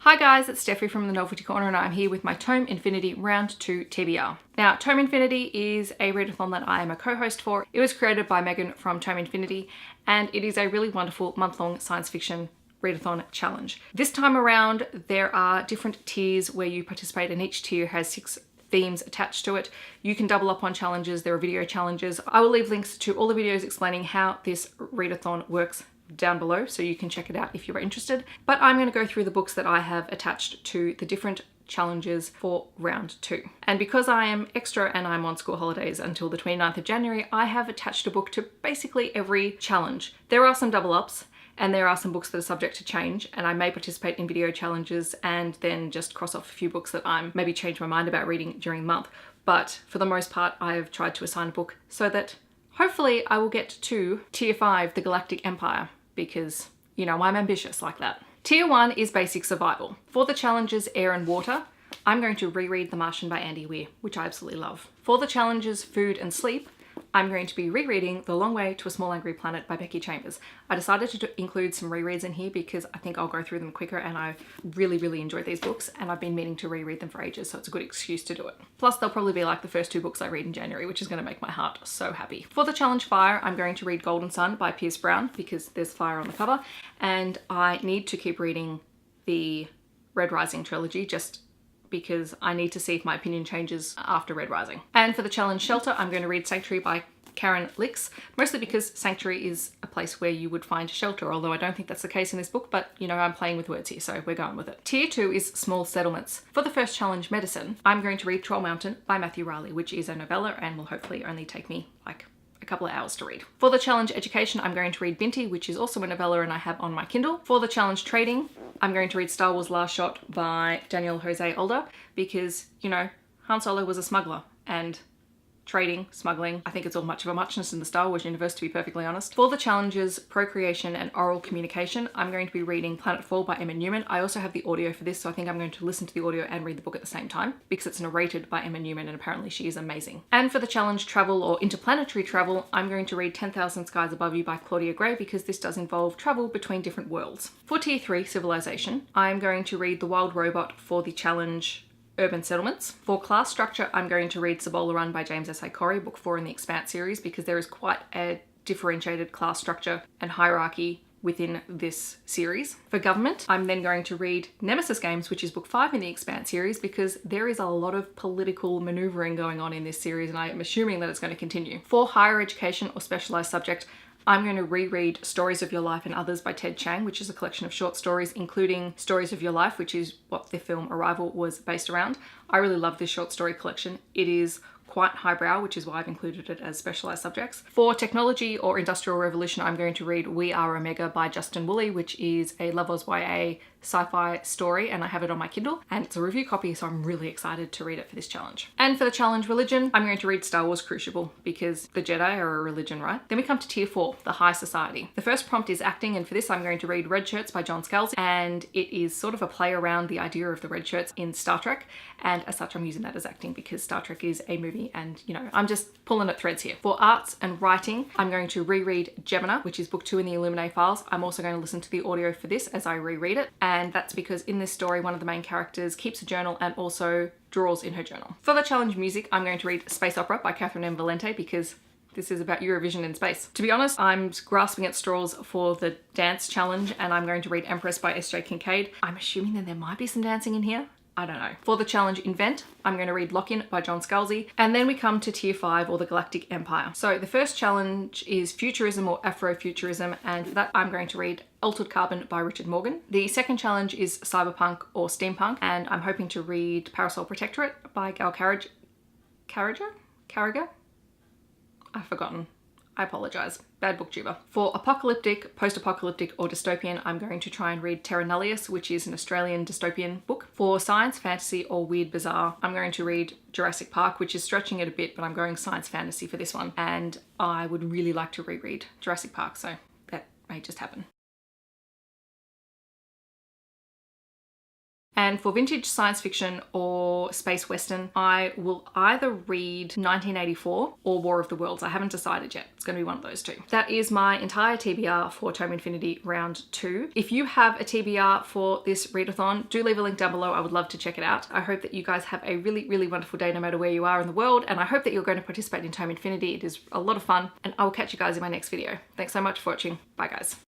Hi guys, it's Steffi from the Novelty Corner and I'm here with my Tome Infinity Round 2 TBR. Now, Tome Infinity is a readathon that I am a co-host for. It was created by Megan from Tome Infinity and it is a really wonderful month-long science fiction readathon challenge. This time around, there are different tiers where you participate and each tier has 6 themes attached to it. You can double up on challenges, there are video challenges. I will leave links to all the videos explaining how this readathon works down below so you can check it out if you're interested. But I'm going to go through the books that I have attached to the different challenges for round 2. And because I am extra and I'm on school holidays until the 29th of January, I have attached a book to basically every challenge. There are some double ups and there are some books that are subject to change, and I may participate in video challenges and then just cross off a few books that I'm maybe change my mind about reading during the month. But for the most part, I've tried to assign a book so that hopefully I will get to Tier 5, the Galactic Empire, because, you know, I'm ambitious like that. Tier 1 is basic survival. For the challenges Air and Water, I'm going to reread The Martian by Andy Weir, which I absolutely love. For the challenges Food and Sleep, I'm going to be rereading The Long Way to a Small Angry Planet by Becky Chambers. I decided to include some rereads in here because I think I'll go through them quicker and I really enjoyed these books and I've been meaning to reread them for ages, so it's a good excuse to do it. Plus they'll probably be like the first 2 books I read in January, which is going to make my heart so happy. For the challenge Fire, I'm going to read Golden Sun by Pierce Brown because there's fire on the cover and I need to keep reading the Red Rising trilogy just because I need to see if my opinion changes after Red Rising. And for the challenge Shelter, I'm going to read Sanctuary by Karen Licks, mostly because Sanctuary is a place where you would find shelter, although I don't think that's the case in this book, but you know, I'm playing with words here, so we're going with it. Tier 2 is Small Settlements. For the first challenge, Medicine, I'm going to read Troll Mountain by Matthew Riley, which is a novella and will hopefully only take me like a couple of hours to read. For the challenge Education, I'm going to read Binti, which is also a novella and I have on my Kindle. For the challenge Trading, I'm going to read Star Wars Last Shot by Daniel Jose Older because, you know, Han Solo was a smuggler and trading, smuggling, I think it's all much of a muchness in the Star Wars universe, to be perfectly honest. For the challenges Procreation and Oral Communication, I'm going to be reading Planetfall by Emma Newman. I also have the audio for this, so I think I'm going to listen to the audio and read the book at the same time because it's narrated by Emma Newman and apparently she is amazing. And for the challenge Travel or Interplanetary Travel, I'm going to read 10,000 Skies Above You by Claudia Gray because this does involve travel between different worlds. For Tier 3, Civilization, I'm going to read The Wild Robot for the challenge Urban Settlements. For class structure, I'm going to read Cibola Run by James S. A. Corey, book 4 in the Expanse series, because there is quite a differentiated class structure and hierarchy within this series. For Government, I'm then going to read Nemesis Games, which is book 5 in the Expanse series, because there is a lot of political maneuvering going on in this series and I am assuming that it's going to continue. For Higher Education or Specialized Subject, I'm going to reread Stories of Your Life and Others by Ted Chiang, which is a collection of short stories, including Stories of Your Life, which is what the film Arrival was based around. I really love this short story collection. It is quite highbrow, which is why I've included it as specialized subjects. For Technology or Industrial Revolution, I'm going to read We Are Omega by Justin Woolley, which is a Lovers YA sci-fi story, and I have it on my Kindle and it's a review copy, so I'm really excited to read it for this challenge. And for the challenge Religion, I'm going to read Star Wars Crucible because the Jedi are a religion, right? Then we come to Tier 4, the High Society. The first prompt is acting, and for this I'm going to read Red Shirts by John Scalzi, and it is sort of a play around the idea of the red shirts in Star Trek, and as such I'm using that as acting because Star Trek is a movie and, you know, I'm just pulling at threads here. For Arts and Writing, I'm going to reread Gemina, which is book 2 in the Illuminae files. I'm also going to listen to the audio for this as I reread it, and that's because in this story one of the main characters keeps a journal and also draws in her journal. For the challenge Music, I'm going to read Space Opera by Catherine M. Valente because this is about Eurovision in space. To be honest, I'm grasping at straws for the dance challenge and I'm going to read Empress by S.J. Kincaid. I'm assuming that there might be some dancing in here. I don't know. For the challenge Invent, I'm going to read Lock-In by John Scalzi, and then we come to Tier 5 or the Galactic Empire. So the first challenge is Futurism or Afrofuturism, and for that I'm going to read Altered Carbon by Richard Morgan. The second challenge is Cyberpunk or Steampunk, and I'm hoping to read Parasol Protectorate by Gal Carriger? I've forgotten. I apologise. Bad booktuber. For apocalyptic, post-apocalyptic or dystopian, I'm going to try and read Terra Nullius, which is an Australian dystopian book. For science, fantasy or weird bizarre, I'm going to read Jurassic Park, which is stretching it a bit, but I'm going science fantasy for this one. And I would really like to reread Jurassic Park, so that may just happen. And for vintage science fiction or space western, I will either read 1984 or War of the Worlds. I haven't decided yet. It's going to be one of those two. That is my entire TBR for Tome Infinity Round 2. If you have a TBR for this readathon, do leave a link down below. I would love to check it out. I hope that you guys have a really, really wonderful day no matter where you are in the world, and I hope that you're going to participate in Tome Infinity. It is a lot of fun, and I will catch you guys in my next video. Thanks so much for watching. Bye guys.